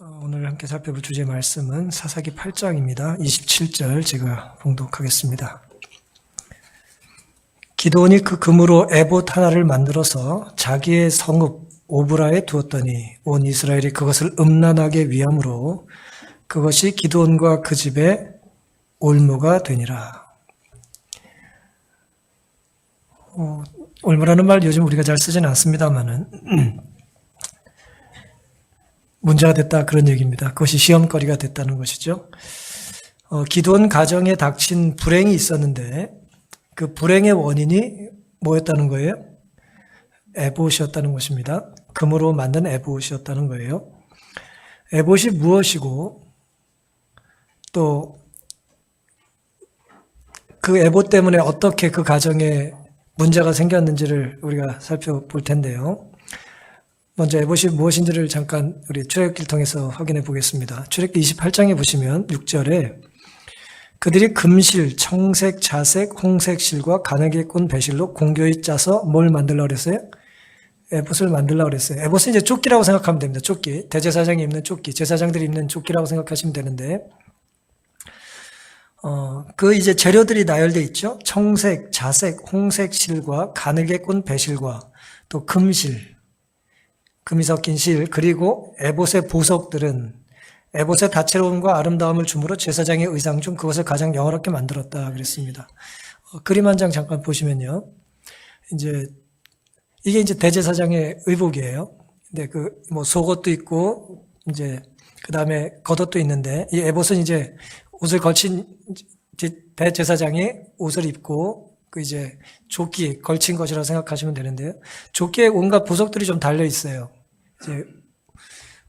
오늘 함께 살펴볼 주제의 말씀은 사사기 8장입니다. 27절 제가 봉독하겠습니다. 기드온이 그 금으로 에봇 하나를 만들어서 자기의 성읍 오브라에 두었더니 온 이스라엘이 그것을 음란하게 위함으로 그것이 기드온과 그 집의 올무가 되니라. 올무라는 말 요즘 우리가 잘 쓰지는 않습니다만은 문제가 됐다 그런 얘기입니다. 그것이 시험거리가 됐다는 것이죠. 기드온 가정에 닥친 불행이 있었는데 그 불행의 원인이 뭐였다는 거예요? 에봇이었다는 것입니다. 금으로 만든 에봇이었다는 거예요. 에봇이 무엇이고 또 그 에봇 때문에 어떻게 그 가정에 문제가 생겼는지를 우리가 살펴볼 텐데요. 먼저 에봇이 무엇인지를 잠깐 우리 출애굽기를 통해서 확인해 보겠습니다. 출애굽기 28장에 보시면 6절에 그들이 금실, 청색, 자색, 홍색 실과 가늘게 꼰 배실로 공교히 짜서 뭘 만들려고 그랬어요? 에봇을 만들려고 그랬어요. 에봇은 이제 조끼라고 생각하면 됩니다. 조끼. 대제사장이 입는 조끼, 제사장들이 입는 조끼라고 생각하시면 되는데 그 이제 재료들이 나열되어 있죠. 청색, 자색, 홍색 실과 가늘게 꼰 배실과 또 금실, 금이 섞인 실, 그리고 에봇의 보석들은 에봇의 다채로움과 아름다움을 주므로 제사장의 의상 중 그것을 가장 영화롭게 만들었다 그랬습니다. 그림 한 장 잠깐 보시면요. 이게 이제 대제사장의 의복이에요. 근데 뭐 속옷도 있고, 그 다음에 겉옷도 있는데, 이 에봇은 이제 옷을 걸친 대제사장이 옷을 입고, 조끼 걸친 것이라고 생각하시면 되는데요. 조끼에 온갖 보석들이 좀 달려 있어요.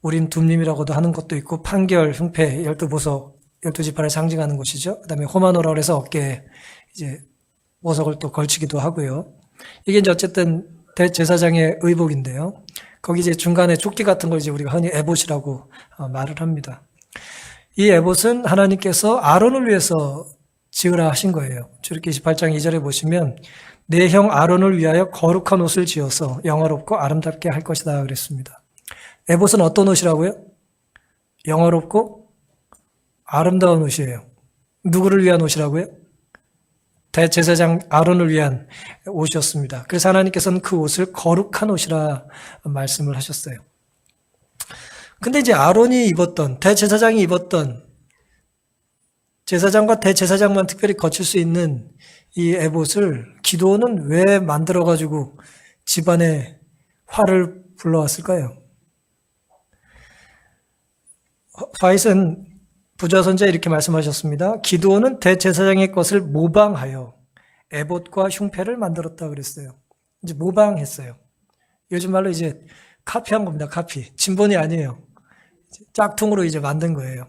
우린 둠림이라고도 하는 것도 있고, 판결, 흉패, 12보석, 12지파를 상징하는 것이죠. 그 다음에 호마노라고 해서 어깨에 보석을 또 걸치기도 하고요. 이게 이제 어쨌든 대제사장의 의복인데요. 거기 이제 중간에 조끼 같은 걸 이제 우리가 흔히 에봇이라고 말을 합니다. 이 에봇은 하나님께서 아론을 위해서 지으라 하신 거예요. 출애굽기 28장 2절에 보시면 내 형 아론을 위하여 거룩한 옷을 지어서 영화롭고 아름답게 할 것이다 그랬습니다. 에봇은 어떤 옷이라고요? 영화롭고 아름다운 옷이에요. 누구를 위한 옷이라고요? 대제사장 아론을 위한 옷이었습니다. 그래서 하나님께서는 그 옷을 거룩한 옷이라 말씀을 하셨어요. 근데 이제 아론이 입었던, 대제사장이 입었던, 제사장과 대제사장만 특별히 거칠 수 있는 이 에봇을 기드온은 왜 만들어가지고 집안에 화를 불러왔을까요? 화이슨 부자선자 이렇게 말씀하셨습니다. 기드온은 대제사장의 것을 모방하여 에봇과 흉패를 만들었다 그랬어요. 이제 모방했어요. 요즘 말로 이제 카피한 겁니다. 카피. 진본이 아니에요. 짝퉁으로 이제 만든 거예요.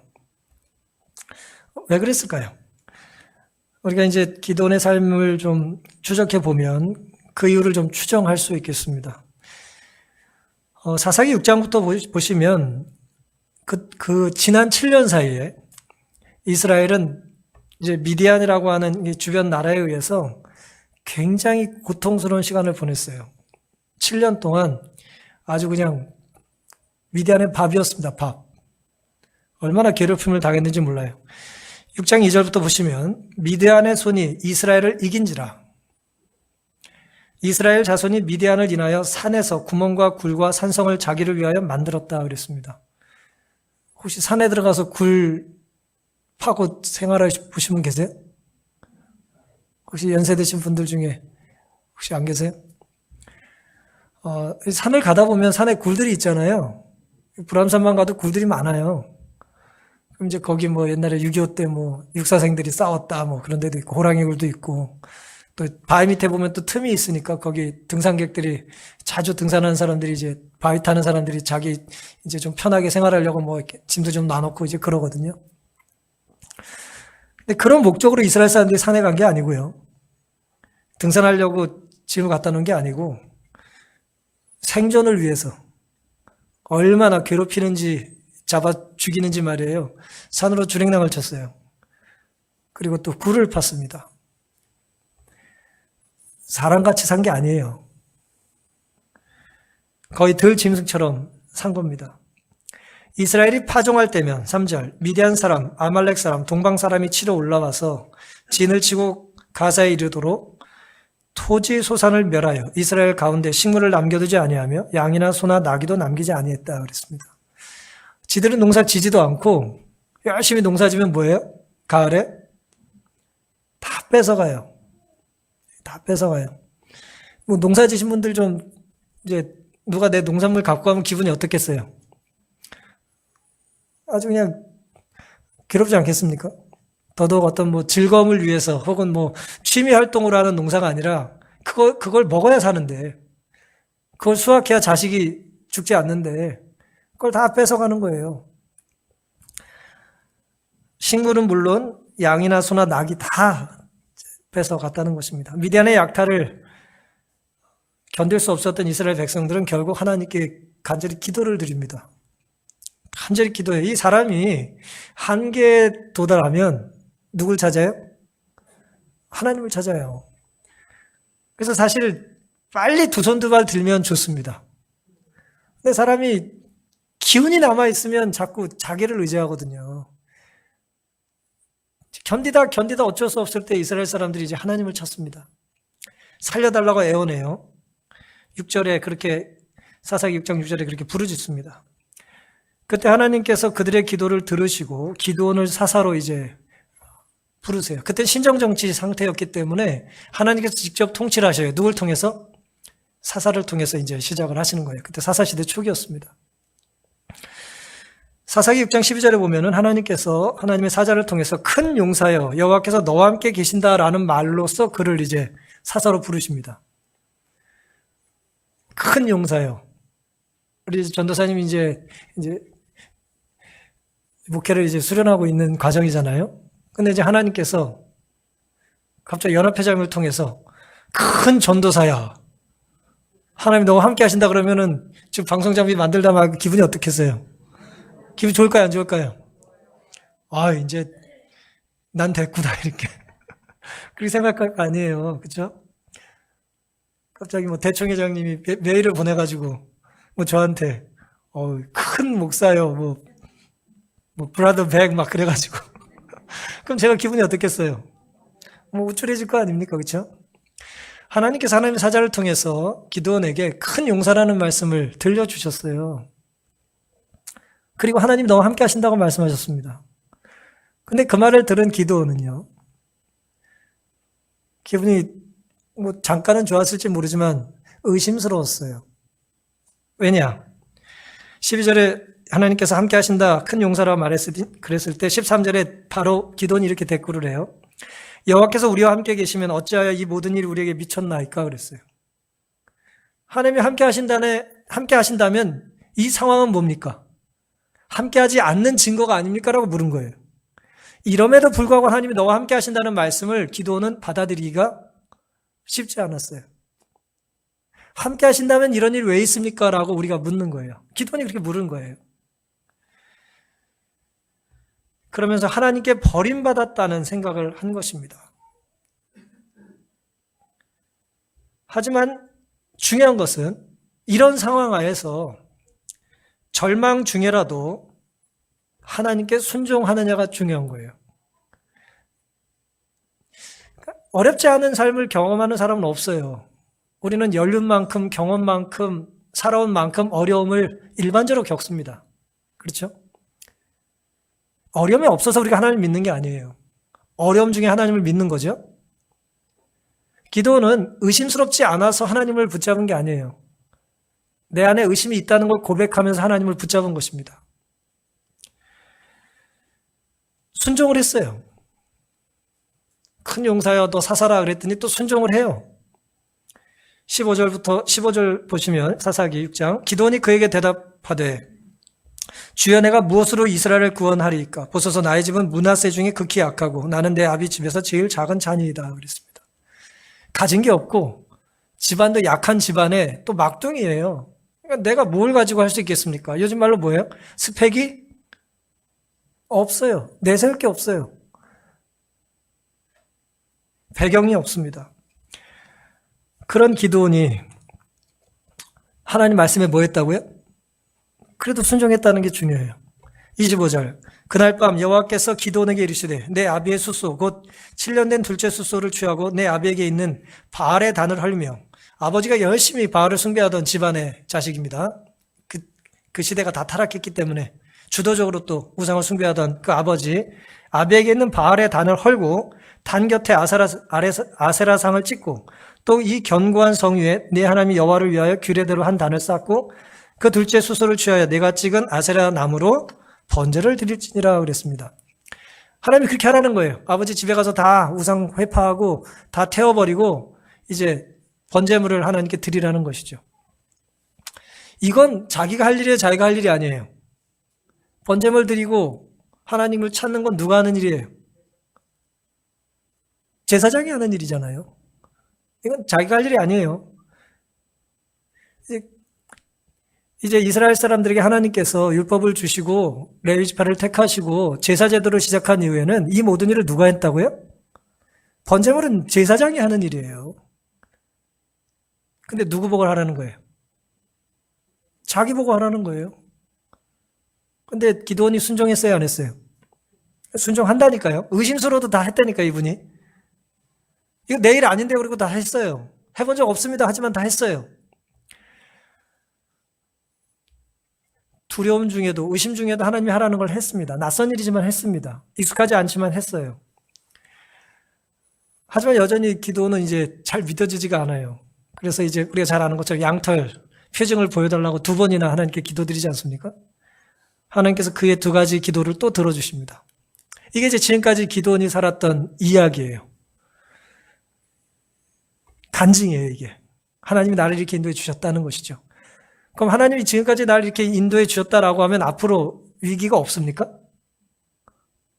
왜 그랬을까요? 우리가 이제 기드온의 삶을 좀 추적해 보면 그 이유를 좀 추정할 수 있겠습니다. 사사기 6장부터 보시면 그 지난 7년 사이에 이스라엘은 이제 미디안이라고 하는 주변 나라에 의해서 굉장히 고통스러운 시간을 보냈어요. 7년 동안 아주 그냥 미디안의 밥이었습니다. 밥. 얼마나 괴롭힘을 당했는지 몰라요. 6장 2절부터 보시면 미디안의 손이 이스라엘을 이긴지라. 이스라엘 자손이 미디안을 인하여 산에서 구멍과 굴과 산성을 자기를 위하여 만들었다 그랬습니다. 혹시 산에 들어가서 굴 파고 생활하시는 분 계세요? 혹시 연세 드신 분들 중에 혹시 안 계세요? 산을 가다 보면 산에 굴들이 있잖아요. 불암산만 가도 굴들이 많아요. 그럼 이제 거기 뭐 옛날에 6.25 때 뭐 육사생들이 싸웠다 뭐 그런 데도 있고 호랑이 굴도 있고 또 바위 밑에 보면 또 틈이 있으니까 거기 등산객들이 자주 등산하는 사람들이 이제 바위 타는 사람들이 자기 이제 좀 편하게 생활하려고 뭐 이렇게 짐도 좀 놔놓고 이제 그러거든요. 근데 그런 목적으로 이스라엘 사람들이 산에 간 게 아니고요. 등산하려고 짐을 갖다 놓은 게 아니고 생존을 위해서 얼마나 괴롭히는지 잡아 죽이는지 말이에요. 산으로 주랭랑을 쳤어요. 그리고 또 굴을 팠습니다. 사람같이 산 게 아니에요. 거의 덜 짐승처럼 산 겁니다. 이스라엘이 파종할 때면 3절 미디안 사람, 아말렉 사람, 동방 사람이 치러 올라와서 진을 치고 가사에 이르도록 토지 소산을 멸하여 이스라엘 가운데 식물을 남겨두지 아니하며 양이나 소나 나귀도 남기지 아니했다 그랬습니다. 지들은 농사 지지도 않고 열심히 농사 지면 뭐예요? 가을에 다 뺏어가요. 다 뺏어가요. 뭐 농사 지신 분들 좀 이제 누가 내 농산물 갖고 가면 기분이 어떻겠어요? 아주 그냥 괴롭지 않겠습니까? 더더욱 어떤 뭐 즐거움을 위해서 혹은 뭐 취미 활동으로 하는 농사가 아니라 그걸 먹어야 사는데 그걸 수확해야 자식이 죽지 않는데 그걸 다 뺏어가는 거예요. 식물은 물론 양이나 소나 낙이 다 뺏어갔다는 것입니다. 미디안의 약탈을 견딜 수 없었던 이스라엘 백성들은 결국 하나님께 간절히 기도를 드립니다. 간절히 기도해요. 이 사람이 한계에 도달하면 누굴 찾아요? 하나님을 찾아요. 그래서 사실 빨리 두 손 두 발 들면 좋습니다. 근데 사람이 기운이 남아있으면 자꾸 자기를 의지하거든요. 견디다 어쩔 수 없을 때 이스라엘 사람들이 이제 하나님을 찾습니다. 살려달라고 애원해요. 6절에 그렇게 사사기 6장 6절에 그렇게 부르짖습니다. 그때 하나님께서 그들의 기도를 들으시고 기드온을 사사로 이제 부르세요. 그때 신정정치 상태였기 때문에 하나님께서 직접 통치를 하셔요. 누굴 통해서? 사사를 통해서 이제 시작을 하시는 거예요. 그때 사사시대 초기였습니다. 사사기 6장 12절에 보면은 하나님께서 하나님의 사자를 통해서 큰 용사여 여호와께서 너와 함께 계신다라는 말로써 그를 이제 사사로 부르십니다. 큰 용사여. 우리 전도사님이 이제 목회를 이제 수련하고 있는 과정이잖아요. 근데 이제 하나님께서 갑자기 연합회장을 통해서 큰 전도사야. 하나님 너와 함께 하신다 그러면은 지금 방송 장비 만들다 막 기분이 어떻겠어요? 기분 좋을까요? 안 좋을까요? 아, 이제 난 됐구나 이렇게. 그렇게 생각할 거 아니에요. 그렇죠? 갑자기 뭐 대총회장님이 메일을 보내가지고 뭐 저한테 큰 목사요. 뭐 브라더 백 막 그래가지고 그럼 제가 기분이 어떻겠어요? 뭐 우쭐해질 거 아닙니까? 그렇죠? 하나님께서 하나님의 사자를 통해서 기드온에게 큰 용사라는 말씀을 들려주셨어요. 그리고 하나님 너와 함께 하신다고 말씀하셨습니다. 근데 그 말을 들은 기드온은요, 기분이 뭐 잠깐은 좋았을지 모르지만 의심스러웠어요. 왜냐? 12절에 하나님께서 함께 하신다 큰 용사라고 그랬을 때 13절에 바로 기드온이 이렇게 대꾸를 해요. 여호와께서 우리와 함께 계시면 어찌하여 이 모든 일이 우리에게 미쳤나이까 그랬어요. 하나님이 함께 하신다면 이 상황은 뭡니까? 함께하지 않는 증거가 아닙니까? 라고 물은 거예요. 이럼에도 불구하고 하나님이 너와 함께 하신다는 말씀을 기드온은 받아들이기가 쉽지 않았어요. 함께 하신다면 이런 일 왜 있습니까? 라고 우리가 묻는 거예요. 기드온이 그렇게 물은 거예요. 그러면서 하나님께 버림받았다는 생각을 한 것입니다. 하지만 중요한 것은 이런 상황 하에서 절망 중에라도 하나님께 순종하느냐가 중요한 거예요. 어렵지 않은 삶을 경험하는 사람은 없어요. 우리는 연륜만큼 경험만큼 살아온 만큼 어려움을 일반적으로 겪습니다. 그렇죠? 어려움이 없어서 우리가 하나님을 믿는 게 아니에요. 어려움 중에 하나님을 믿는 거죠. 기도는 의심스럽지 않아서 하나님을 붙잡은 게 아니에요. 내 안에 의심이 있다는 걸 고백하면서 하나님을 붙잡은 것입니다. 순종을 했어요. 큰 용사여 너 사사라 그랬더니 또 순종을 해요. 15절 보시면 사사기 6장 기드온이 그에게 대답하되 주여 내가 무엇으로 이스라엘을 구원하리이까? 보소서 나의 집은 므낫세 중에 극히 약하고 나는 내 아비 집에서 제일 작은 자니이다 그랬습니다. 가진 게 없고 집안도 약한 집안에 또 막둥이에요. 그러니까 내가 뭘 가지고 할 수 있겠습니까? 요즘 말로 뭐예요? 스펙이 없어요. 내세울 게 없어요. 배경이 없습니다. 그런 기드온이 하나님 말씀에 뭐 했다고요? 그래도 순종했다는 게 중요해요. 25절. 그날 밤 여호와께서 기드온에게 이르시되 내 아비의 숫소 곧 7년 된 둘째 숫소를 취하고 내 아비에게 있는 바알의 단을 헐며, 아버지가 열심히 바알을 숭배하던 집안의 자식입니다. 그 시대가 다 타락했기 때문에 주도적으로 또 우상을 숭배하던 그 아비에게 있는 바알의 단을 헐고 단 곁에 아세라상을 찍고 또 이 견고한 성 위에 내 하나님 여호와를 위하여 규례대로 한 단을 쌓고 그 둘째 숫소를 취하여 내가 찍은 아세라 나무로 번제를 드릴지니라 그랬습니다. 하나님이 그렇게 하라는 거예요. 아버지 집에 가서 다 우상 회파하고 다 태워버리고 이제 번제물을 하나님께 드리라는 것이죠. 이건 자기가 할 일이에요, 자기가 할 일이 아니에요. 번제물 드리고 하나님을 찾는 건 누가 하는 일이에요? 제사장이 하는 일이잖아요. 이건 자기가 할 일이 아니에요. 이제 이스라엘 사람들에게 하나님께서 율법을 주시고 레위 지파를 택하시고 제사 제도를 시작한 이후에는 이 모든 일을 누가 했다고요? 번제물은 제사장이 하는 일이에요. 근데 누구 보고 하라는 거예요? 자기 보고 하라는 거예요. 근데 기드온이 순종했어요, 안 했어요? 순종한다니까요. 의심스러워도 다 했다니까, 이분이. 이거 내 일 아닌데 그리고 다 했어요. 해본 적 없습니다. 하지만 다 했어요. 두려움 중에도 의심 중에도 하나님이 하라는 걸 했습니다. 낯선 일이지만 했습니다. 익숙하지 않지만 했어요. 하지만 여전히 기도는 이제 잘 믿어지지가 않아요. 그래서 이제 우리가 잘 아는 것처럼 양털 표징을 보여달라고 2번이나 하나님께 기도드리지 않습니까? 하나님께서 그의 2가지 기도를 또 들어주십니다. 이게 이제 지금까지 기도원이 살았던 이야기예요. 간증이에요, 이게. 하나님이 나를 이렇게 인도해 주셨다는 것이죠. 그럼 하나님이 지금까지 나를 이렇게 인도해 주셨다라고 하면 앞으로 위기가 없습니까?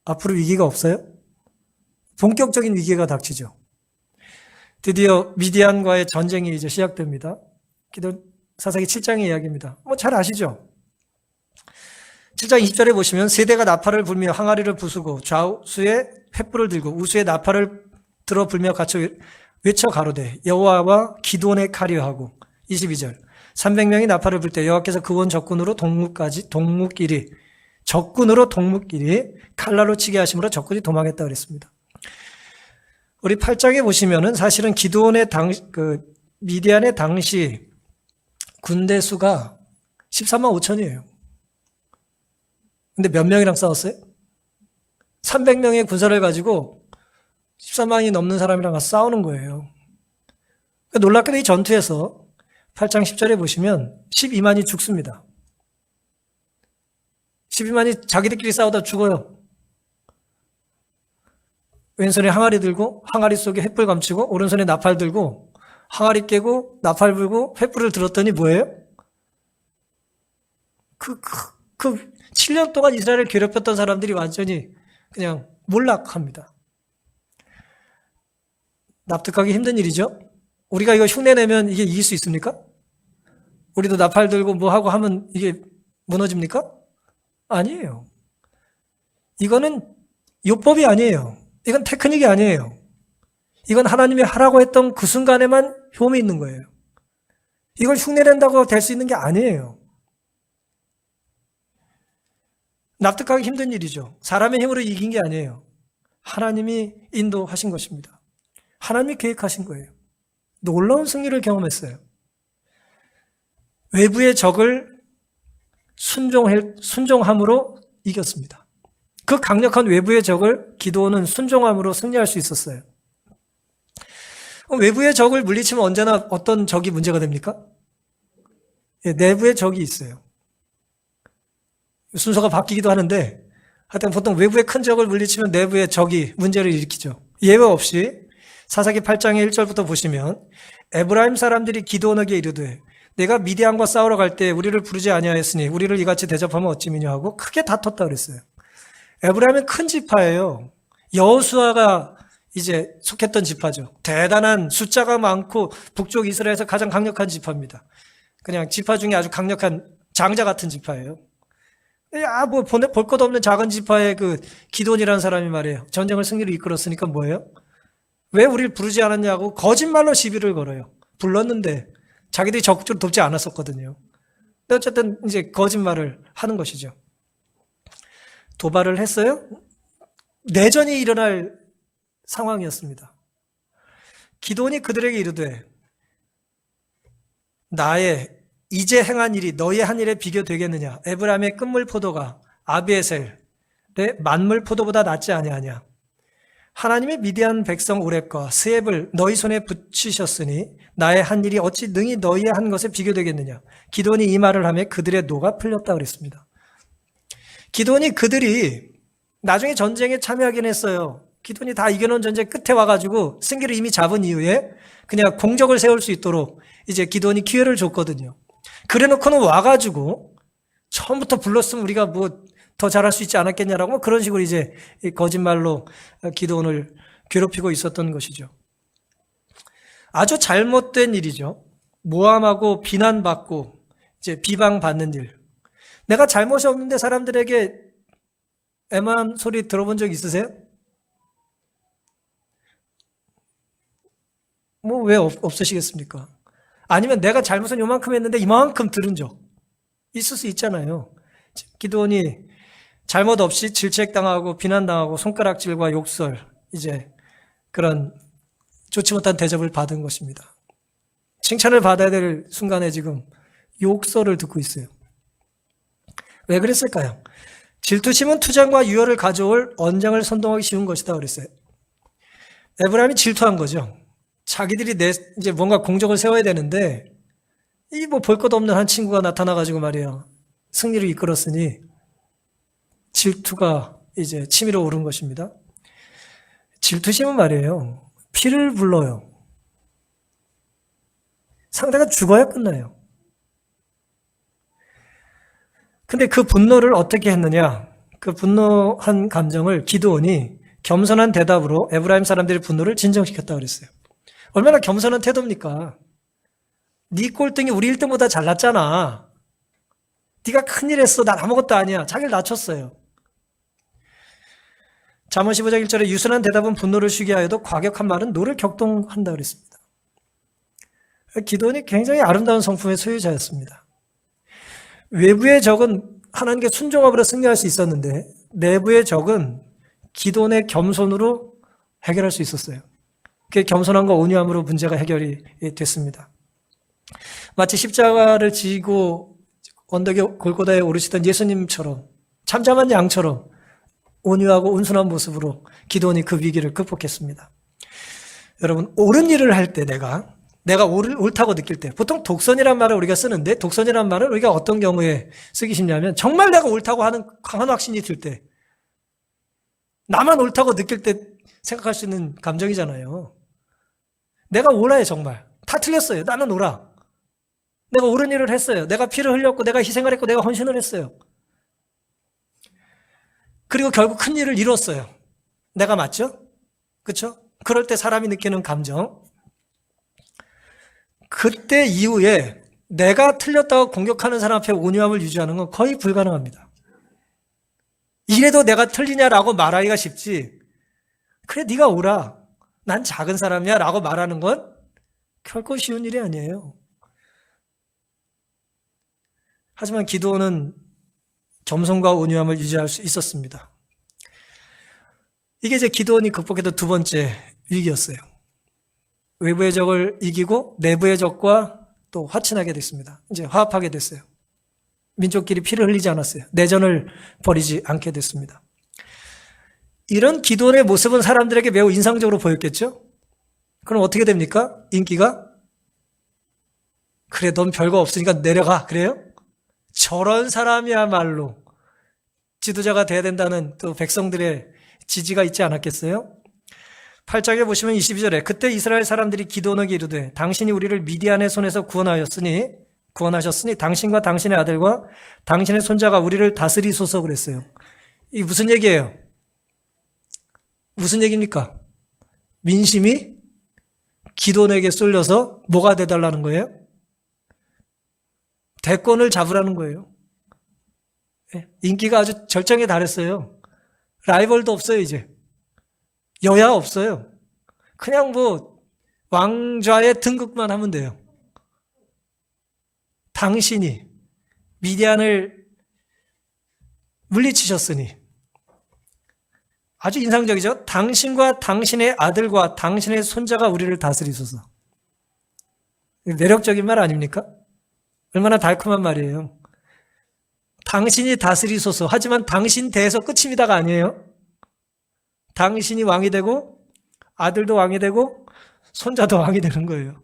앞으로 위기가 없어요? 본격적인 위기가 닥치죠. 드디어 미디안과의 전쟁이 이제 시작됩니다. 사사기 7장의 이야기입니다. 잘 아시죠? 7장 20절에 보시면 세대가 나팔을 불며 항아리를 부수고 좌우수에 횃불을 들고 우수에 나팔을 들어 불며 같이 외쳐 가로되 여호와와 기드온의 칼이하고 22절 300명이 나팔을 불 때 여호와께서 그원 적군으로 동묵끼리 칼날로 치게 하심으로 적군이 도망했다 그랬습니다. 우리 8장에 보시면은 사실은 기드온의 미디안의 당시 군대 수가 13만 5천이에요. 근데 몇 명이랑 싸웠어요? 300명의 군사를 가지고 13만이 넘는 사람이랑 가서 싸우는 거예요. 놀랍게도 이 전투에서 8장 10절에 보시면 12만이 죽습니다. 12만이 자기들끼리 싸우다 죽어요. 왼손에 항아리 들고 항아리 속에 횃불 감추고 오른손에 나팔 들고 항아리 깨고 나팔 불고 횃불을 들었더니 뭐예요? 7년 동안 이스라엘을 괴롭혔던 사람들이 완전히 그냥 몰락합니다. 납득하기 힘든 일이죠. 우리가 이거 흉내내면 이게 이길 수 있습니까? 우리도 나팔 들고 뭐 하고 하면 이게 무너집니까? 아니에요. 이거는 율법이 아니에요. 이건 테크닉이 아니에요. 이건 하나님이 하라고 했던 그 순간에만 효험이 있는 거예요. 이걸 흉내낸다고 될 수 있는 게 아니에요. 납득하기 힘든 일이죠. 사람의 힘으로 이긴 게 아니에요. 하나님이 인도하신 것입니다. 하나님이 계획하신 거예요. 놀라운 승리를 경험했어요. 외부의 적을 순종함으로 이겼습니다. 그 강력한 외부의 적을 기드온은 순종함으로 승리할 수 있었어요. 외부의 적을 물리치면 언제나 어떤 적이 문제가 됩니까? 내부의 적이 있어요. 순서가 바뀌기도 하는데 하여튼 보통 외부의 큰 적을 물리치면 내부의 적이 문제를 일으키죠. 예외 없이 사사기 8장의 1절부터 보시면 에브라임 사람들이 기드온에게 이르되 내가 미디안과 싸우러 갈 때 우리를 부르지 아니하였으니 우리를 이같이 대접하면 어찌미냐 하고 크게 다퉜다 그랬어요. 에브라임은 큰 지파예요. 여호수아가 이제 속했던 지파죠. 대단한 숫자가 많고 북쪽 이스라엘에서 가장 강력한 지파입니다. 그냥 지파 중에 아주 강력한 장자 같은 지파예요. 볼 것 없는 작은 지파의 그 기드온이라는 사람이 말이에요. 전쟁을 승리를 이끌었으니까 뭐예요? 왜 우리를 부르지 않았냐고 거짓말로 시비를 걸어요. 불렀는데 자기들이 적극적으로 돕지 않았었거든요. 근데 어쨌든 이제 거짓말을 하는 것이죠. 도발을 했어요? 내전이 일어날 상황이었습니다. 기드온이 그들에게 이르되 나의 이제 행한 일이 너희의 한 일에 비교되겠느냐? 에브라임의 끝물 포도가 아비에셀의 만물 포도보다 낫지 아니하냐? 하나님의 미디안 백성 오렙과 스앱을 너희 손에 붙이셨으니 나의 한 일이 어찌 능히 너희의 한 것에 비교되겠느냐? 기드온이 이 말을 하며 그들의 노가 풀렸다 그랬습니다. 기드온이 그들이 나중에 전쟁에 참여하긴 했어요. 기드온이 다 이겨놓은 전쟁 끝에 와가지고 승기를 이미 잡은 이후에 그냥 공적을 세울 수 있도록 이제 기드온이 기회를 줬거든요. 그래놓고는 와가지고 처음부터 불렀으면 우리가 뭐 더 잘할 수 있지 않았겠냐라고 그런 식으로 이제 거짓말로 기드온을 괴롭히고 있었던 것이죠. 아주 잘못된 일이죠. 모함하고 비난받고 이제 비방받는 일. 내가 잘못이 없는데 사람들에게 애만 소리 들어본 적 있으세요? 뭐 왜 없으시겠습니까? 아니면 내가 잘못은 요만큼 했는데 이만큼 들은 적 있을 수 있잖아요. 기드온이 잘못 없이 질책당하고 비난당하고 손가락질과 욕설, 이제 그런 좋지 못한 대접을 받은 것입니다. 칭찬을 받아야 될 순간에 지금 욕설을 듣고 있어요. 왜 그랬을까요? 질투심은 투쟁과 유혈을 가져올 언쟁을 선동하기 쉬운 것이다 그랬어요. 에브라임이 질투한 거죠. 자기들이 이제 뭔가 공적을 세워야 되는데 이 뭐 볼 것 없는 한 친구가 나타나가지고 말이에요. 승리를 이끌었으니 질투가 이제 치밀어 오른 것입니다. 질투심은 말이에요. 피를 불러요. 상대가 죽어야 끝나요. 근데 그 분노를 어떻게 했느냐? 그 분노한 감정을 기드온이 겸손한 대답으로 에브라임 사람들의 분노를 진정시켰다고 그랬어요. 얼마나 겸손한 태도입니까? 네 꼴등이 우리 1등보다 잘났잖아. 네가 큰일 했어. 난 아무것도 아니야. 자기를 낮췄어요. 잠언 15장 1절에 유순한 대답은 분노를 쉬게 하여도 과격한 말은 노를 격동한다 그랬습니다. 기드온이 굉장히 아름다운 성품의 소유자였습니다. 외부의 적은 하나님께 순종함으로 승리할 수 있었는데 내부의 적은 기드온의 겸손으로 해결할 수 있었어요. 그 겸손함과 온유함으로 문제가 해결이 됐습니다. 마치 십자가를 지고 언덕에 골고다에 오르시던 예수님처럼 참잠한 양처럼 온유하고 온순한 모습으로 기드온이 그 위기를 극복했습니다. 여러분, 옳은 일을 할 때 내가 옳다고 느낄 때, 보통 독선이란 말을 우리가 쓰는데 독선이란 말을 우리가 어떤 경우에 쓰기 쉽냐면 정말 내가 옳다고 하는 강한 확신이 들 때, 나만 옳다고 느낄 때 생각할 수 있는 감정이잖아요. 내가 옳아요. 정말 다 틀렸어요. 나는 옳아. 내가 옳은 일을 했어요. 내가 피를 흘렸고 내가 희생을 했고 내가 헌신을 했어요. 그리고 결국 큰 일을 이뤘어요. 내가 맞죠? 그렇죠? 그럴 때 사람이 느끼는 감정, 그때 이후에 내가 틀렸다고 공격하는 사람 앞에 온유함을 유지하는 건 거의 불가능합니다. 이래도 내가 틀리냐라고 말하기가 쉽지, 그래 네가 옳아, 난 작은 사람이야 라고 말하는 건 결코 쉬운 일이 아니에요. 하지만 기드온은 겸손과 온유함을 유지할 수 있었습니다. 이게 이제 기드온이 극복했던 두 번째 위기였어요. 외부의 적을 이기고 내부의 적과 또 화친하게 됐습니다. 이제 화합하게 됐어요. 민족끼리 피를 흘리지 않았어요. 내전을 벌이지 않게 됐습니다. 이런 기드온의 모습은 사람들에게 매우 인상적으로 보였겠죠? 그럼 어떻게 됩니까? 인기가? 그래, 넌 별거 없으니까 내려가. 그래요? 저런 사람이야말로 지도자가 돼야 된다는 또 백성들의 지지가 있지 않았겠어요? 8장에 보시면 22절에 그때 이스라엘 사람들이 기드온에게 이르되 당신이 우리를 미디안의 손에서 구원하셨으니 당신과 당신의 아들과 당신의 손자가 우리를 다스리소서 그랬어요. 이게 무슨 얘기예요? 무슨 얘기입니까? 민심이 기드온에게 쏠려서 뭐가 돼달라는 거예요? 대권을 잡으라는 거예요. 인기가 아주 절정에 달했어요. 라이벌도 없어요. 이제 여야 없어요. 그냥 뭐 왕좌의 등극만 하면 돼요. 당신이 미디안을 물리치셨으니 아주 인상적이죠. 당신과 당신의 아들과 당신의 손자가 우리를 다스리소서. 매력적인 말 아닙니까? 얼마나 달콤한 말이에요. 당신이 다스리소서. 하지만 당신 대해서 끝입니다가 아니에요. 당신이 왕이 되고 아들도 왕이 되고 손자도 왕이 되는 거예요.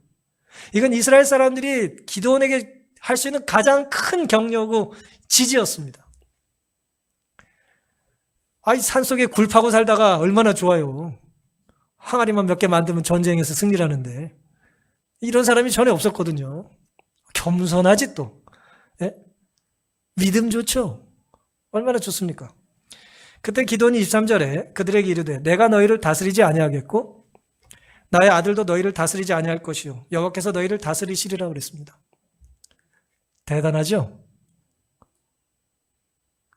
이건 이스라엘 사람들이 기드온에게 할 수 있는 가장 큰 격려고 지지였습니다. 산속에 굴 파고 살다가 얼마나 좋아요. 항아리만 몇 개 만들면 전쟁에서 승리를 하는데 이런 사람이 전에 없었거든요. 겸손하지 또. 예? 믿음 좋죠. 얼마나 좋습니까? 그때 기드온이 23절에 그들에게 이르되 내가 너희를 다스리지 아니하겠고 나의 아들도 너희를 다스리지 아니할 것이요 여호와께서 너희를 다스리시리라 그랬습니다. 대단하죠?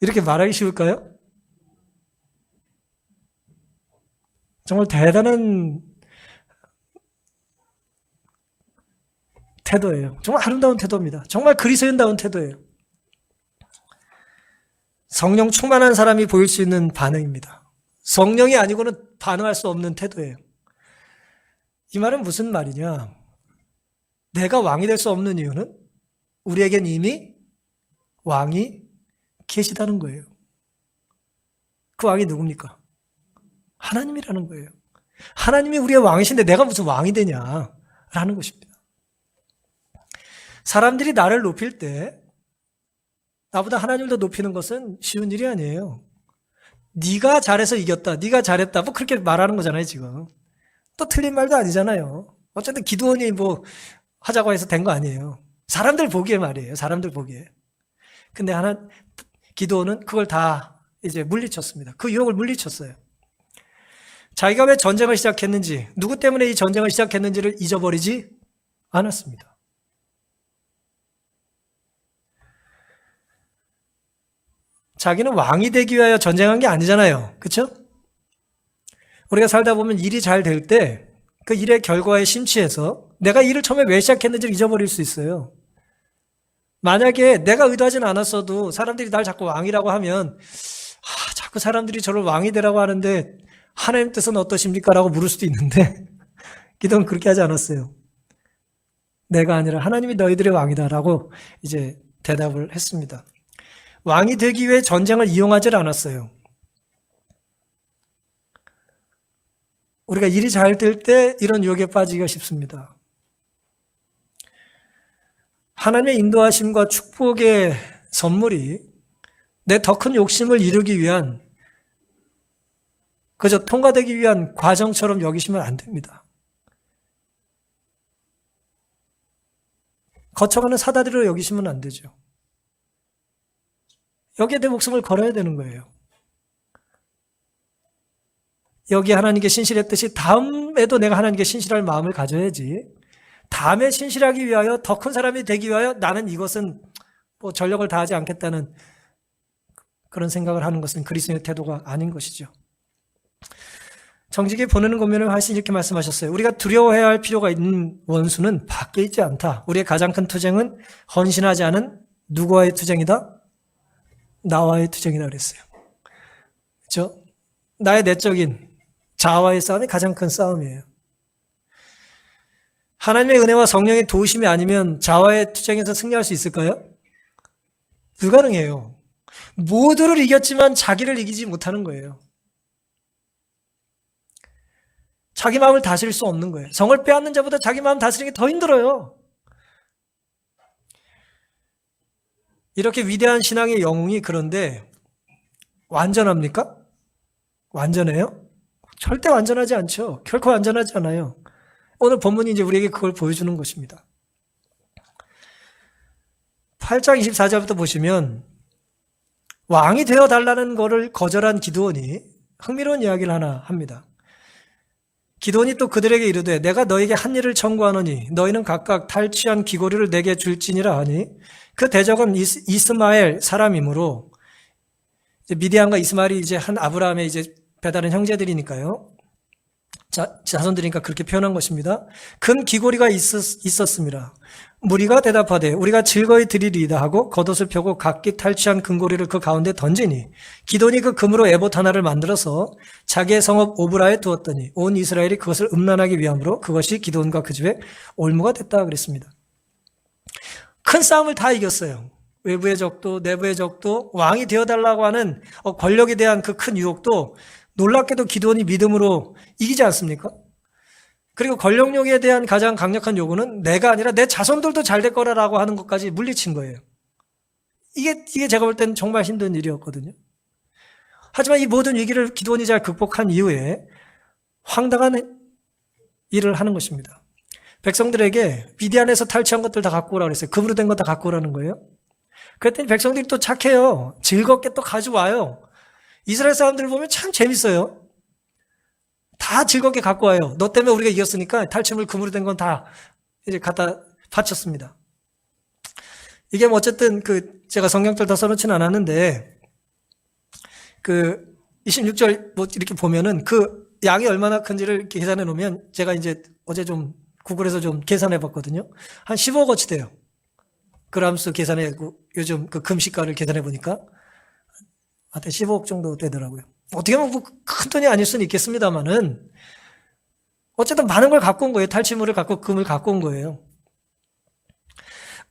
이렇게 말하기 쉬울까요? 정말 대단한 태도예요. 정말 아름다운 태도입니다. 정말 그리스도인다운 태도예요. 성령 충만한 사람이 보일 수 있는 반응입니다. 성령이 아니고는 반응할 수 없는 태도예요. 이 말은 무슨 말이냐? 내가 왕이 될 수 없는 이유는 우리에겐 이미 왕이 계시다는 거예요. 그 왕이 누굽니까? 하나님이라는 거예요. 하나님이 우리의 왕이신데 내가 무슨 왕이 되냐라는 것입니다. 사람들이 나를 높일 때 나보다 하나님을 더 높이는 것은 쉬운 일이 아니에요. 네가 잘해서 이겼다. 네가 잘했다. 뭐 그렇게 말하는 거잖아요, 지금. 또 틀린 말도 아니잖아요. 어쨌든 기드온이 뭐 하자고 해서 된 거 아니에요. 사람들 보기에 말이에요. 사람들 보기에. 근데 기드온은 그걸 다 이제 물리쳤습니다. 그 유혹을 물리쳤어요. 자기가 왜 전쟁을 시작했는지, 누구 때문에 이 전쟁을 시작했는지를 잊어버리지 않았습니다. 자기는 왕이 되기 위하여 전쟁한 게 아니잖아요. 그렇죠? 우리가 살다 보면 일이 잘 될 때 그 일의 결과에 심취해서 내가 일을 처음에 왜 시작했는지를 잊어버릴 수 있어요. 만약에 내가 의도하진 않았어도 사람들이 날 자꾸 왕이라고 하면 자꾸 사람들이 저를 왕이 되라고 하는데 하나님 뜻은 어떠십니까? 라고 물을 수도 있는데 기도는 그렇게 하지 않았어요. 내가 아니라 하나님이 너희들의 왕이다 라고 이제 대답을 했습니다. 왕이 되기 위해 전쟁을 이용하지 않았어요. 우리가 일이 잘 될 때 이런 유혹에 빠지기가 쉽습니다. 하나님의 인도하심과 축복의 선물이 내 더 큰 욕심을 이루기 위한 그저 통과되기 위한 과정처럼 여기시면 안 됩니다. 거쳐가는 사다리로 여기시면 안 되죠. 여기에 내 목숨을 걸어야 되는 거예요. 여기 하나님께 신실했듯이 다음에도 내가 하나님께 신실할 마음을 가져야지. 다음에 신실하기 위하여 더 큰 사람이 되기 위하여 나는 이것은 뭐 전력을 다하지 않겠다는 그런 생각을 하는 것은 그리스도의 태도가 아닌 것이죠. 정직히 보내는 권면을 하시 이렇게 말씀하셨어요. 우리가 두려워해야 할 필요가 있는 원수는 밖에 있지 않다. 우리의 가장 큰 투쟁은 헌신하지 않은 누구와의 투쟁이다? 나와의 투쟁이다 그랬어요. 그렇죠? 나의 내적인 자아와의 싸움이 가장 큰 싸움이에요. 하나님의 은혜와 성령의 도우심이 아니면 자아와의 투쟁에서 승리할 수 있을까요? 불가능해요. 모두를 이겼지만 자기를 이기지 못하는 거예요. 자기 마음을 다스릴 수 없는 거예요. 성을 빼앗는 자보다 자기 마음 다스리는 게 더 힘들어요. 이렇게 위대한 신앙의 영웅이 그런데 완전합니까? 완전해요? 절대 완전하지 않죠. 결코 완전하지 않아요. 오늘 본문이 이제 우리에게 그걸 보여주는 것입니다. 8장 24절부터 보시면 왕이 되어달라는 것을 거절한 기드온이 흥미로운 이야기를 하나 합니다. 기드온이 또 그들에게 이르되 내가 너에게 한 일을 청구하노니 너희는 각각 탈취한 귀고리를 내게 줄지니라 하니 그 대적은 이스마엘 사람이므로 미디안과 이스마엘이 이제 한 아브라함의 이제 배다른 형제들이니까요. 자손들이니까 그렇게 표현한 것입니다. 금 귀고리가 있었습니다. 무리가 대답하되 우리가 즐거이 드리리이다 하고 겉옷을 펴고 각기 탈취한 금고리를 그 가운데 던지니 기돈이 그 금으로 에봇 하나를 만들어서 자기의 성읍 오브라에 두었더니 온 이스라엘이 그것을 음란하기 위함으로 그것이 기돈과 그 집에 올무가 됐다 그랬습니다. 큰 싸움을 다 이겼어요. 외부의 적도 내부의 적도 왕이 되어달라고 하는 권력에 대한 그 큰 유혹도 놀랍게도 기돈이 믿음으로 이기지 않습니까? 그리고 권력욕에 대한 가장 강력한 요구는 내가 아니라 내 자손들도 잘 될 거라고 하는 것까지 물리친 거예요. 이게 제가 볼 때는 정말 힘든 일이었거든요. 하지만 이 모든 위기를 기돈이 잘 극복한 이후에 황당한 일을 하는 것입니다. 백성들에게 미디안에서 탈취한 것들 다 갖고 오라고 그랬어요. 금으로 된 거 다 갖고 오라는 거예요. 그랬더니 백성들이 또 착해요. 즐겁게 또 가져와요. 이스라엘 사람들 보면 참 재밌어요. 다 즐겁게 갖고 와요. 너 때문에 우리가 이겼으니까 탈취물 금으로 된 건 다 이제 갖다 바쳤습니다. 이게 뭐 어쨌든 제가 성경들 다 써놓지는 않았는데 26절 뭐 이렇게 보면은 그 양이 얼마나 큰지를 이렇게 계산해 놓으면 제가 이제 어제 좀 구글에서 좀 계산해 봤거든요. 한 15억어치 돼요. 그람수 계산해 요즘 그 금시가를 계산해 보니까 한 15억 정도 되더라고요. 어떻게 보면 큰 돈이 아닐 수는 있겠습니다만은 어쨌든 많은 걸 갖고 온 거예요. 탈취물을 갖고 금을 갖고 온 거예요.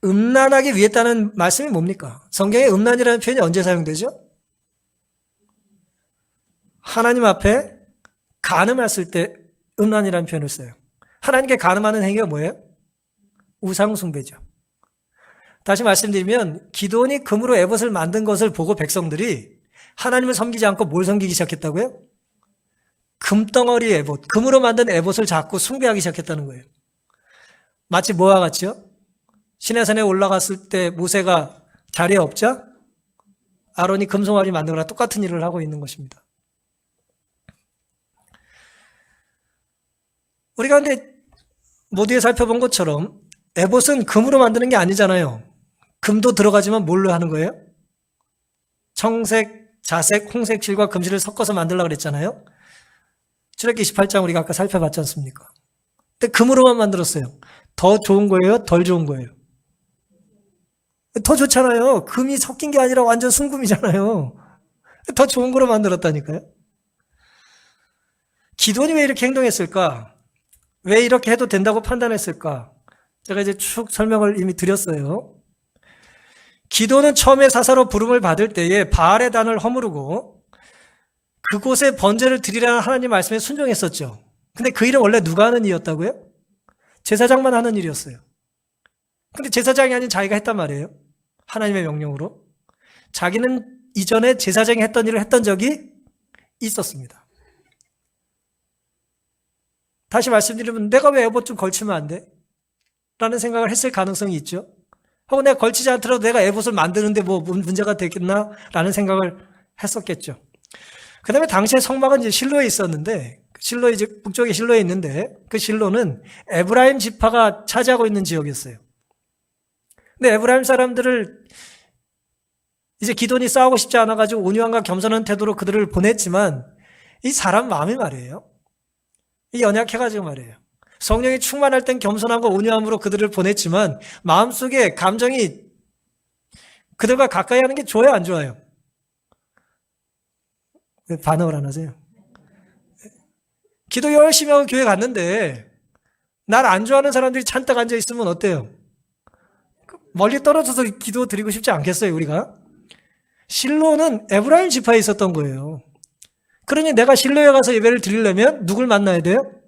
음란하기 위했다는 말씀이 뭡니까? 성경에 음란이라는 표현이 언제 사용되죠? 하나님 앞에 간음했을 때 음란이라는 표현을 써요. 하나님께 간음하는 행위가 뭐예요? 우상숭배죠. 다시 말씀드리면 기돈이 금으로 에봇을 만든 것을 보고 백성들이 하나님을 섬기지 않고 뭘 섬기기 시작했다고요? 금덩어리 에봇, 금으로 만든 에봇을 자꾸 숭배하기 시작했다는 거예요. 마치 뭐와 같죠? 시내산에 올라갔을 때 모세가 자리에 없자 아론이 금송아리 만든 거랑 똑같은 일을 하고 있는 것입니다. 우리가 근데 모두에 살펴본 것처럼 에봇은 금으로 만드는 게 아니잖아요. 금도 들어가지만 뭘로 하는 거예요? 청색, 자색, 홍색 실과 금실을 섞어서 만들려고 그랬잖아요. 출애굽기 28장 우리가 아까 살펴봤지 않습니까? 근데 금으로만 만들었어요. 더 좋은 거예요? 덜 좋은 거예요? 더 좋잖아요. 금이 섞인 게 아니라 완전 순금이잖아요. 더 좋은 거로 만들었다니까요. 기돈이 왜 이렇게 행동했을까? 왜 이렇게 해도 된다고 판단했을까? 제가 이제 쭉 설명을 이미 드렸어요. 기돈은 처음에 사사로 부름을 받을 때에 바알의 단을 허무르고 그곳에 번제를 드리라는 하나님 말씀에 순종했었죠. 근데 그 일은 원래 누가 하는 일이었다고요? 제사장만 하는 일이었어요. 근데 제사장이 아닌 자기가 했단 말이에요. 하나님의 명령으로. 자기는 이전에 제사장이 했던 일을 했던 적이 있었습니다. 다시 말씀드리면 내가 왜 에봇 좀 걸치면 안 돼? 라는 생각을 했을 가능성이 있죠. 혹은 내가 걸치지 않더라도 내가 에봇을 만드는데 뭐 문제가 되겠나? 라는 생각을 했었겠죠. 그 다음에 당시에 성막은 이제 실로에 있었는데, 실로 이제 북쪽에 실로에 있는데, 그 실로는 에브라임 지파가 차지하고 있는 지역이었어요. 근데 에브라임 사람들을 이제 기돈이 싸우고 싶지 않아가지고 온유함과 겸손한 태도로 그들을 보냈지만, 이 사람 마음이 말이에요. 이 연약해가지고 말이에요. 성령이 충만할 땐 겸손함과 온유함으로 그들을 보냈지만 마음속에 감정이 그들과 가까이 하는 게 좋아요, 안 좋아요? 왜 반응을 안 하세요? 기도 열심히 하고 교회 갔는데 날 안 좋아하는 사람들이 찬딱 앉아 있으면 어때요? 멀리 떨어져서 기도 드리고 싶지 않겠어요, 우리가? 실로는 에브라임 지파에 있었던 거예요. 그러니 내가 실로에 가서 예배를 드리려면 누굴 만나야 돼요?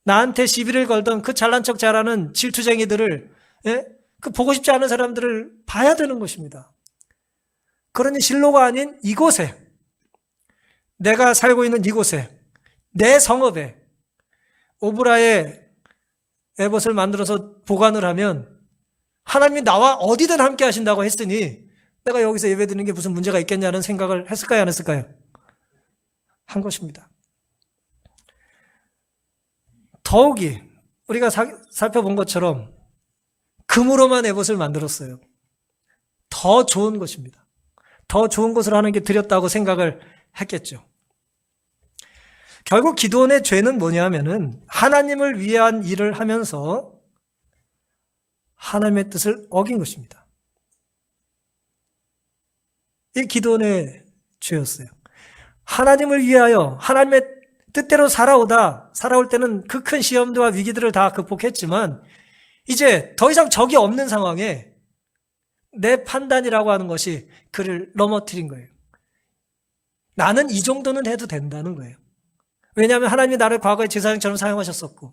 나한테 시비를 걸던 그 잘난 척 잘하는 질투쟁이들을, 그 보고 싶지 않은 사람들을 봐야 되는 것입니다. 그러니 실로가 아닌 이곳에, 내가 살고 있는 이곳에, 내 성읍에 오브라의 에봇을 만들어서 보관을 하면 하나님이 나와 어디든 함께 하신다고 했으니 내가 여기서 예배드리는 게 무슨 문제가 있겠냐는 생각을 했을까요, 안 했을까요? 한 것입니다. 더욱이 우리가 살펴본 것처럼 금으로만 에봇을 만들었어요. 더 좋은 것입니다. 더 좋은 것을 하는 게 드렸다고 생각을 했겠죠. 결국 기드온의 죄는 뭐냐면은 하나님을 위한 일을 하면서 하나님의 뜻을 어긴 것입니다. 이 기드온의 죄였어요. 하나님을 위하여 하나님의 뜻대로 살아올 때는 그 큰 시험과 위기들을 다 극복했지만 이제 더 이상 적이 없는 상황에 내 판단이라고 하는 것이 그를 넘어뜨린 거예요. 나는 이 정도는 해도 된다는 거예요. 왜냐하면 하나님이 나를 과거에 제사장처럼 사용하셨었고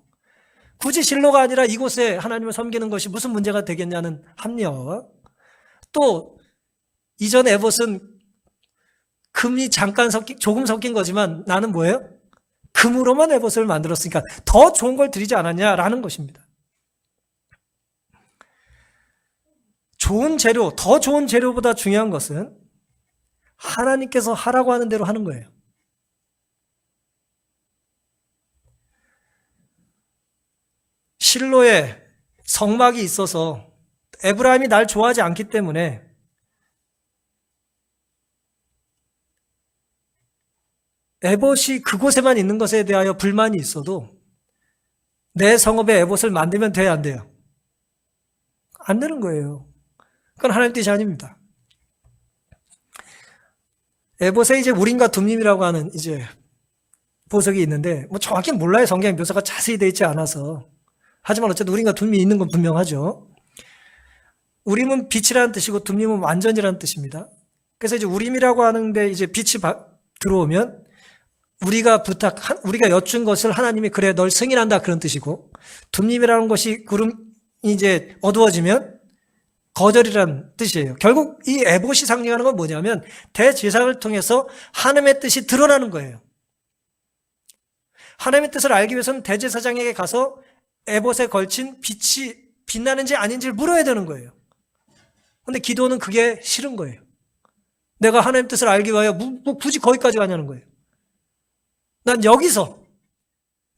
굳이 실로가 아니라 이곳에 하나님을 섬기는 것이 무슨 문제가 되겠냐는 합리화와 또 이전 에봇은 금이 잠깐 조금 섞인 거지만 나는 뭐예요? 금으로만 에봇을 만들었으니까 더 좋은 걸 드리지 않았냐라는 것입니다. 좋은 재료, 더 좋은 재료보다 중요한 것은 하나님께서 하라고 하는 대로 하는 거예요. 실로에 성막이 있어서 에브라임이 날 좋아하지 않기 때문에 에봇이 그곳에만 있는 것에 대하여 불만이 있어도 내 성읍에 에봇을 만들면 돼야 안 돼요? 안 되는 거예요. 그건 하나님 뜻이 아닙니다. 에봇에 이제 우림과 둠림이라고 하는 이제 보석이 있는데 뭐 정확히 몰라요. 성경에 묘사가 자세히 되어 있지 않아서. 하지만 어쨌든 우림과 둠림이 있는 건 분명하죠. 우림은 빛이라는 뜻이고 둠림은 완전이라는 뜻입니다. 그래서 이제 우림이라고 하는데 이제 빛이 들어오면 우리가 여쭌 것을 하나님이 그래 널 승인한다 그런 뜻이고 둠림이라는 것이 구름이 이제 어두워지면 거절이라는 뜻이에요. 결국 이 에봇이 상징하는 건 뭐냐면 대제사장을 통해서 하나님의 뜻이 드러나는 거예요. 하나님의 뜻을 알기 위해서는 대제사장에게 가서 에봇에 걸친 빛이 빛나는지 아닌지를 물어야 되는 거예요. 그런데 기도는 그게 싫은 거예요. 내가 하나님의 뜻을 알기 위하여 굳이 거기까지 가냐는 거예요. 난 여기서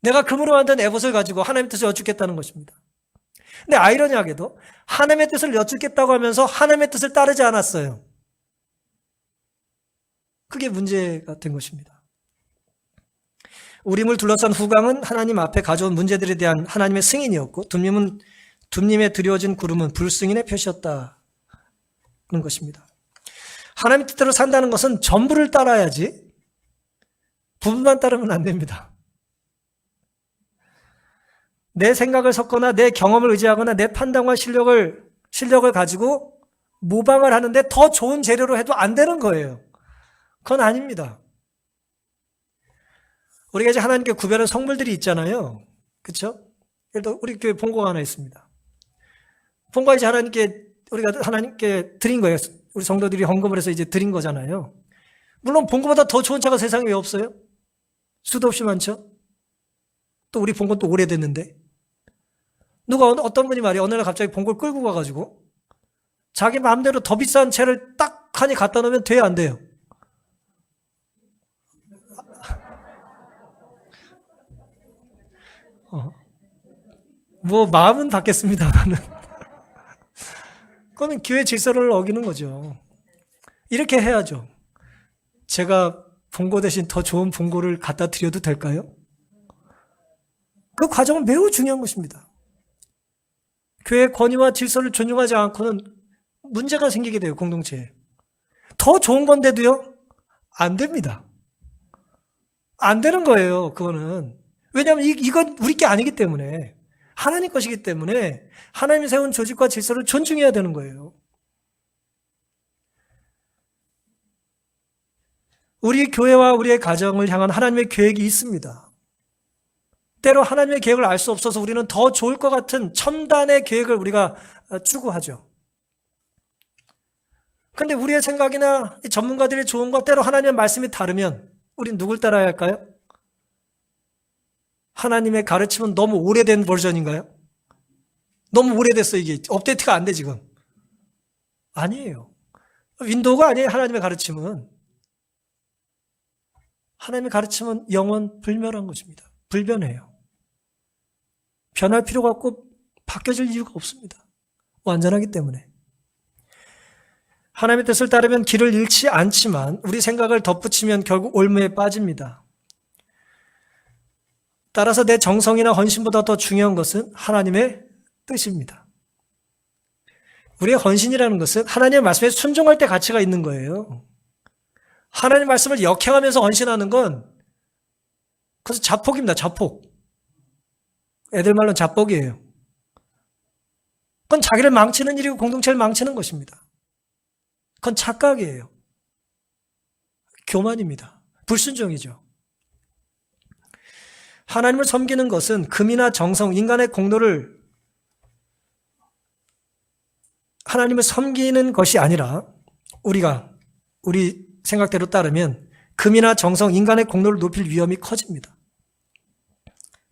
내가 금으로 만든 에봇을 가지고 하나님의 뜻을 여쭙겠다는 것입니다. 근데 아이러니하게도 하나님의 뜻을 여쭙겠다고 하면서 하나님의 뜻을 따르지 않았어요. 그게 문제가 된 것입니다. 우림을 둘러싼 후광은 하나님 앞에 가져온 문제들에 대한 하나님의 승인이었고 둠림에 드려진 구름은 불승인의 표시였다는 것입니다. 하나님 뜻대로 산다는 것은 전부를 따라야지 부분만 따르면 안 됩니다. 내 생각을 섞거나 내 경험을 의지하거나 내 판단과 실력을 가지고 모방을 하는데 더 좋은 재료로 해도 안 되는 거예요. 그건 아닙니다. 우리가 이제 하나님께 구별한 성물들이 있잖아요. 그렇죠? 예를 들어 우리 교회 본고가 하나 있습니다. 본고가 이제 우리가 하나님께 드린 거예요. 우리 성도들이 헌금을 해서 이제 드린 거잖아요. 물론 본고보다 더 좋은 차가 세상에 왜 없어요? 수도 없이 많죠? 또 우리 본고 또 오래됐는데 어떤 분이 말이에요. 어느 날 갑자기 본고를 끌고 가가지고 자기 마음대로 더 비싼 채를 딱 하니 갖다 놓으면 돼요, 안 돼요? 뭐 마음은 받겠습니다만은 그거는 교회 질서를 어기는 거죠. 이렇게 해야죠. 제가 본고 대신 더 좋은 본고를 갖다 드려도 될까요? 그 과정은 매우 중요한 것입니다. 교회의 권위와 질서를 존중하지 않고는 문제가 생기게 돼요, 공동체에. 더 좋은 건데도요? 안 됩니다. 안 되는 거예요, 그거는. 왜냐하면 이건 우리 게 아니기 때문에, 하나님 것이기 때문에 하나님이 세운 조직과 질서를 존중해야 되는 거예요. 우리 교회와 우리의 가정을 향한 하나님의 계획이 있습니다. 때로 하나님의 계획을 알 수 없어서 우리는 더 좋을 것 같은 첨단의 계획을 우리가 추구하죠. 그런데 우리의 생각이나 전문가들의 조언과 때로 하나님의 말씀이 다르면 우린 누굴 따라야 할까요? 하나님의 가르침은 너무 오래된 버전인가요? 너무 오래됐어, 이게. 업데이트가 안 돼, 지금. 아니에요. 윈도우가 아니에요, 하나님의 가르침은. 하나님의 가르침은 영원 불멸한 것입니다. 불변해요. 변할 필요가 없고 바뀌어질 이유가 없습니다. 완전하기 때문에. 하나님의 뜻을 따르면 길을 잃지 않지만 우리 생각을 덧붙이면 결국 올무에 빠집니다. 따라서 내 정성이나 헌신보다 더 중요한 것은 하나님의 뜻입니다. 우리의 헌신이라는 것은 하나님의 말씀에 순종할 때 가치가 있는 거예요. 하나님의 말씀을 역행하면서 헌신하는 건 그것은 자폭입니다. 자폭. 애들 말로는 자폭이에요. 그건 자기를 망치는 일이고 공동체를 망치는 것입니다. 그건 착각이에요. 교만입니다. 불순종이죠. 하나님을 섬기는 것은 금이나 정성, 인간의 공로를 하나님을 섬기는 것이 아니라 우리 생각대로 따르면 금이나 정성, 인간의 공로를 높일 위험이 커집니다.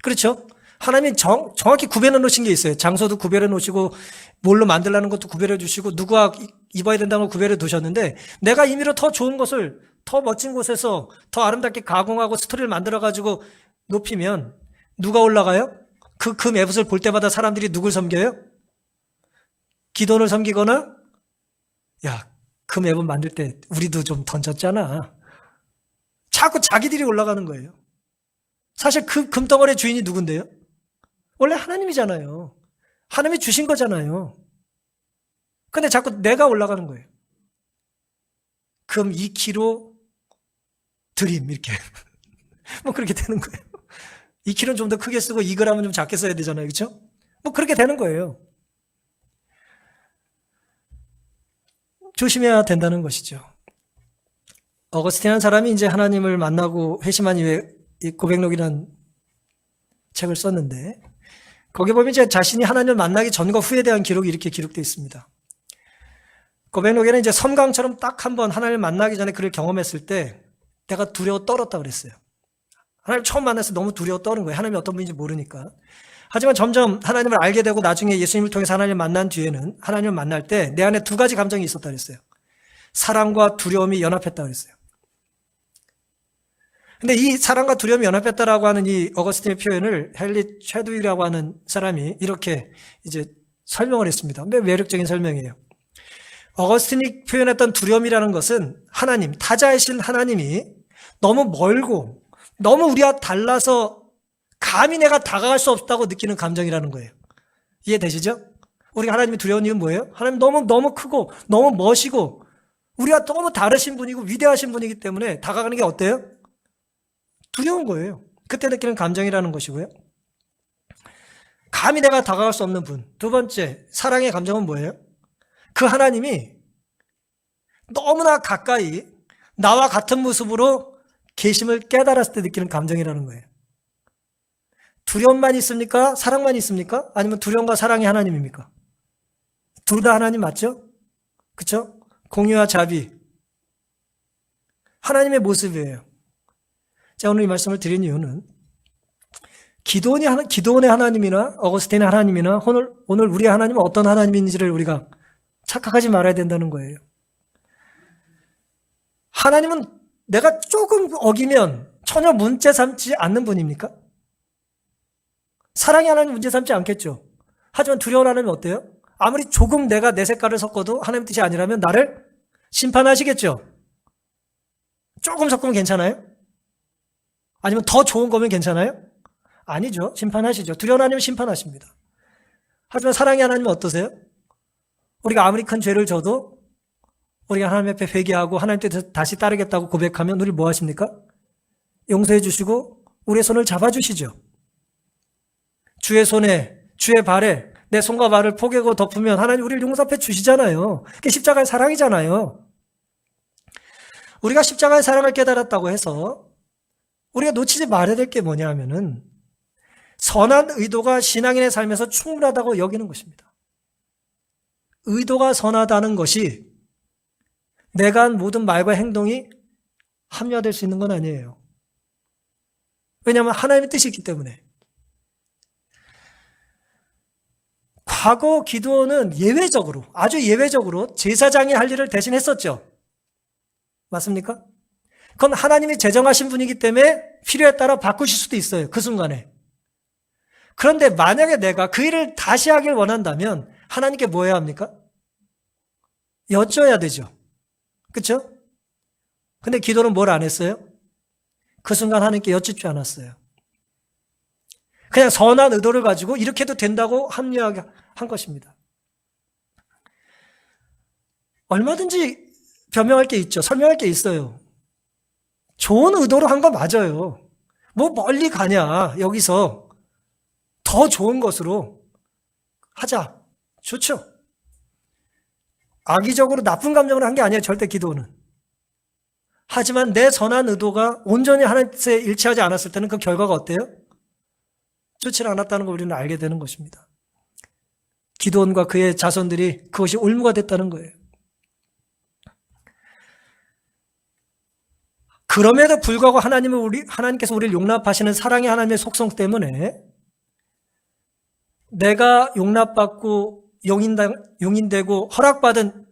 그렇죠? 하나님이 정확히 구별해 놓으신 게 있어요. 장소도 구별해 놓으시고 뭘로 만들라는 것도 구별해 주시고 누가 입어야 된다는 걸 구별해 두셨는데 내가 임의로 더 좋은 것을 더 멋진 곳에서 더 아름답게 가공하고 스토리를 만들어가지고 높이면 누가 올라가요? 그 금 에봇을 볼 때마다 사람들이 누굴 섬겨요? 기돈을 섬기거나 야, 금 에봇 만들 때 우리도 좀 던졌잖아. 자꾸 자기들이 올라가는 거예요. 사실 그 금덩어리의 주인이 누군데요? 원래 하나님이잖아요. 하나님이 주신 거잖아요. 근데 자꾸 내가 올라가는 거예요. 금 2kg 드림 이렇게 뭐 그렇게 되는 거예요. 2kg는 좀 더 크게 쓰고 2g은 좀 작게 써야 되잖아요. 그렇죠? 뭐 그렇게 되는 거예요. 조심해야 된다는 것이죠. 어거스틴이라는 사람이 이제 하나님을 만나고 회심한 이후에 이 고백록이라는 책을 썼는데 거기 보면 이제 자신이 하나님을 만나기 전과 후에 대한 기록이 이렇게 기록되어 있습니다. 고백록에는 이제 섬광처럼 딱 한 번 하나님을 만나기 전에 그를 경험했을 때 내가 두려워 떨었다 그랬어요. 하나님 처음 만났을 때 너무 두려워 떠는 거예요. 하나님이 어떤 분인지 모르니까. 하지만 점점 하나님을 알게 되고 나중에 예수님을 통해서 하나님을 만난 뒤에는 하나님을 만날 때 내 안에 두 가지 감정이 있었다 그랬어요. 사랑과 두려움이 연합했다 그랬어요. 근데 이 사랑과 두려움이 연합했다라고 하는 이 어거스틴의 표현을 헨리 최드윅이라고 하는 사람이 이렇게 이제 설명을 했습니다. 매력적인 설명이에요. 어거스틴이 표현했던 두려움이라는 것은 하나님, 타자이신 하나님이 너무 멀고 너무 우리와 달라서 감히 내가 다가갈 수 없다고 느끼는 감정이라는 거예요. 이해되시죠? 우리가 하나님이 두려운 이유는 뭐예요? 하나님 너무 크고 너무 멋이고 우리가 너무 다르신 분이고 위대하신 분이기 때문에 다가가는 게 어때요? 두려운 거예요. 그때 느끼는 감정이라는 것이고요. 감히 내가 다가갈 수 없는 분. 두 번째, 사랑의 감정은 뭐예요? 그 하나님이 너무나 가까이 나와 같은 모습으로 계심을 깨달았을 때 느끼는 감정이라는 거예요. 두려움만 있습니까? 사랑만 있습니까? 아니면 두려움과 사랑이 하나님입니까? 둘 다 하나님 맞죠? 그렇죠? 공유와 자비. 하나님의 모습이에요. 제가 오늘 이 말씀을 드린 이유는 기도원의 하나님이나 어거스틴의 하나님이나 오늘 우리의 하나님은 어떤 하나님인지를 우리가 착각하지 말아야 된다는 거예요. 하나님은 내가 조금 어기면 전혀 문제 삼지 않는 분입니까? 사랑의 하나님 문제 삼지 않겠죠. 하지만 두려운 하나님은 어때요? 아무리 조금 내가 내 색깔을 섞어도 하나님 뜻이 아니라면 나를 심판하시겠죠. 조금 섞으면 괜찮아요? 아니면 더 좋은 거면 괜찮아요? 아니죠. 심판하시죠. 두려운 하나님은 심판하십니다. 하지만 사랑의 하나님은 어떠세요? 우리가 아무리 큰 죄를 져도 우리가 하나님 앞에 회개하고 하나님 뜻에 다시 따르겠다고 고백하면 우리 뭐 하십니까? 용서해 주시고 우리의 손을 잡아주시죠. 주의 손에, 주의 발에 내 손과 발을 포개고 덮으면 하나님 우리를 용서해 주시잖아요. 그게 십자가의 사랑이잖아요. 우리가 십자가의 사랑을 깨달았다고 해서 우리가 놓치지 말아야 될 게 뭐냐 하면은 선한 의도가 신앙인의 삶에서 충분하다고 여기는 것입니다. 의도가 선하다는 것이 내가 한 모든 말과 행동이 합리화될 수 있는 건 아니에요. 왜냐하면 하나님의 뜻이 있기 때문에. 과거 기드온은 예외적으로, 아주 예외적으로 제사장이 할 일을 대신 했었죠. 맞습니까? 그건 하나님이 제정하신 분이기 때문에 필요에 따라 바꾸실 수도 있어요. 그 순간에. 그런데 만약에 내가 그 일을 다시 하길 원한다면 하나님께 뭐 해야 합니까? 여쭤야 되죠. 그렇죠? 근데 기도는 뭘 안 했어요? 그 순간 하나님께 여쭙지 않았어요. 그냥 선한 의도를 가지고 이렇게 해도 된다고 합리화한 것입니다. 얼마든지 변명할 게 있죠. 설명할 게 있어요. 좋은 의도로 한 거 맞아요. 뭐 멀리 가냐. 여기서 더 좋은 것으로 하자. 좋죠. 악의적으로 나쁜 감정으로 한 게 아니에요. 절대 기도는. 하지만 내 선한 의도가 온전히 하나님께 일치하지 않았을 때는 그 결과가 어때요? 좋지 않았다는 걸 우리는 알게 되는 것입니다. 기드온과 그의 자손들이 그것이 올무가 됐다는 거예요. 그럼에도 불구하고 하나님께서 우리를 용납하시는 사랑의 하나님의 속성 때문에 내가 용납받고 용인되고 허락받은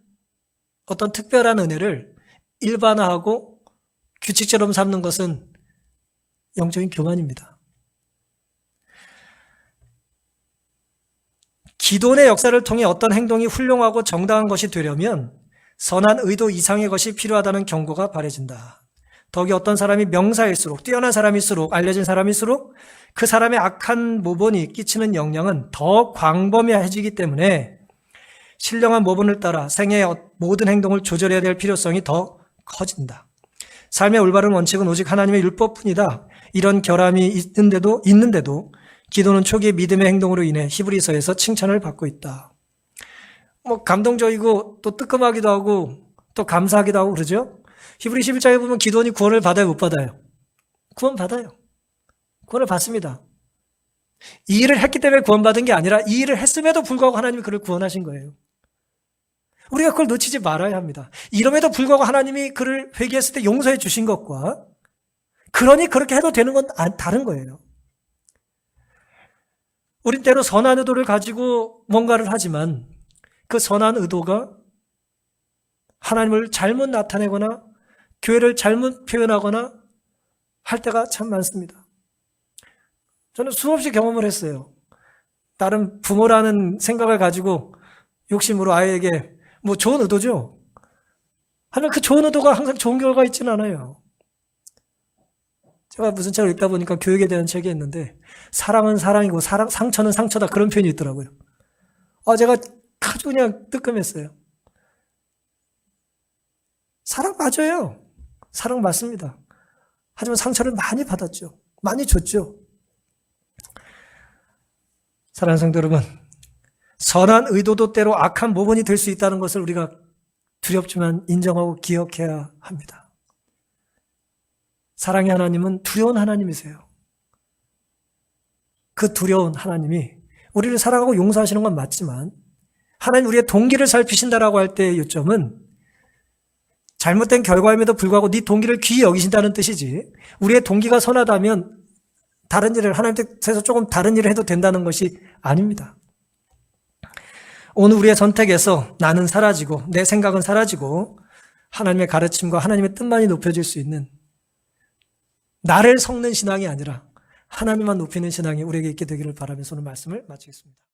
어떤 특별한 은혜를 일반화하고 규칙처럼 삼는 것은 영적인 교만입니다. 기도의 역사를 통해 어떤 행동이 훌륭하고 정당한 것이 되려면 선한 의도 이상의 것이 필요하다는 경고가 바라진다. 더욱이 어떤 사람이 명사일수록, 뛰어난 사람일수록, 알려진 사람일수록 그 사람의 악한 모본이 끼치는 영향은 더 광범위해지기 때문에 신령한 모본을 따라 생애의 모든 행동을 조절해야 될 필요성이 더 커진다. 삶의 올바른 원칙은 오직 하나님의 율법뿐이다. 이런 결함이 있는데도 기도는 초기의 믿음의 행동으로 인해 히브리서에서 칭찬을 받고 있다. 감동적이고 또 뜨끔하기도 하고 또 감사하기도 하고 그러죠. 히브리 11장에 보면 기도원이 구원을 받아요, 못 받아요? 구원 받아요. 구원을 받습니다. 이 일을 했기 때문에 구원받은 게 아니라 이 일을 했음에도 불구하고 하나님이 그를 구원하신 거예요. 우리가 그걸 놓치지 말아야 합니다. 이럼에도 불구하고 하나님이 그를 회개했을 때 용서해 주신 것과 그러니 그렇게 해도 되는 건 다른 거예요. 우린 때로 선한 의도를 가지고 뭔가를 하지만 그 선한 의도가 하나님을 잘못 나타내거나 교회를 잘못 표현하거나 할 때가 참 많습니다. 저는 수없이 경험을 했어요. 나름 부모라는 생각을 가지고 욕심으로 아이에게 좋은 의도죠. 하지만 그 좋은 의도가 항상 좋은 결과가 있지는 않아요. 제가 무슨 책을 읽다 보니까 교육에 대한 책이 있는데 사랑은 사랑이고 상처는 상처다 그런 표현이 있더라고요. 제가 아주 그냥 뜨끔했어요. 사랑 맞아요. 사랑 맞습니다. 하지만 상처를 많이 받았죠. 많이 줬죠. 사랑하는 성도 여러분, 선한 의도도 때로 악한 모본이 될 수 있다는 것을 우리가 두렵지만 인정하고 기억해야 합니다. 사랑의 하나님은 두려운 하나님이세요. 그 두려운 하나님이 우리를 사랑하고 용서하시는 건 맞지만 하나님 우리의 동기를 살피신다라고 할 때의 요점은 잘못된 결과임에도 불구하고 네 동기를 귀히 여기신다는 뜻이지 우리의 동기가 선하다면 다른 일을 하나님께서 조금 다른 일을 해도 된다는 것이 아닙니다. 오늘 우리의 선택에서 나는 사라지고 내 생각은 사라지고 하나님의 가르침과 하나님의 뜻만이 높여질 수 있는 나를 섞는 신앙이 아니라 하나님만 높이는 신앙이 우리에게 있게 되기를 바라면서 오늘 말씀을 마치겠습니다.